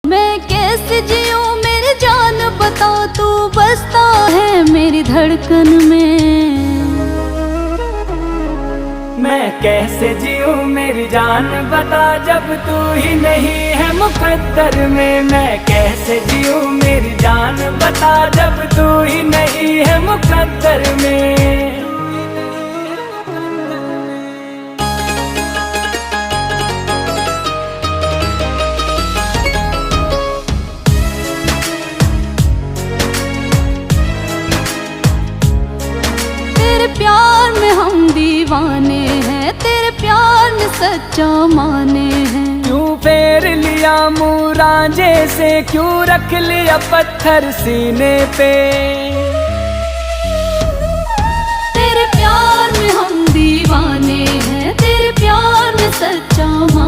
मैं कैसे जीऊं मेरी जान बता, तू बसता है मेरी धड़कन में। मैं कैसे जीऊं मेरी जान बता, जब तू ही नहीं है मुकद्दर में। मैं कैसे जीऊं मेरी जान बता, जब तू ही नहीं है मुकद्दर में। तेरे प्यार में हम दीवाने हैं, तेरे प्यार में सच्चा माने हैं। क्यों फेर लिया मुँह रांझे से, क्यों रख लिया पत्थर सीने पे। तेरे प्यार में हम दीवाने हैं, तेरे प्यार में सच्चा माने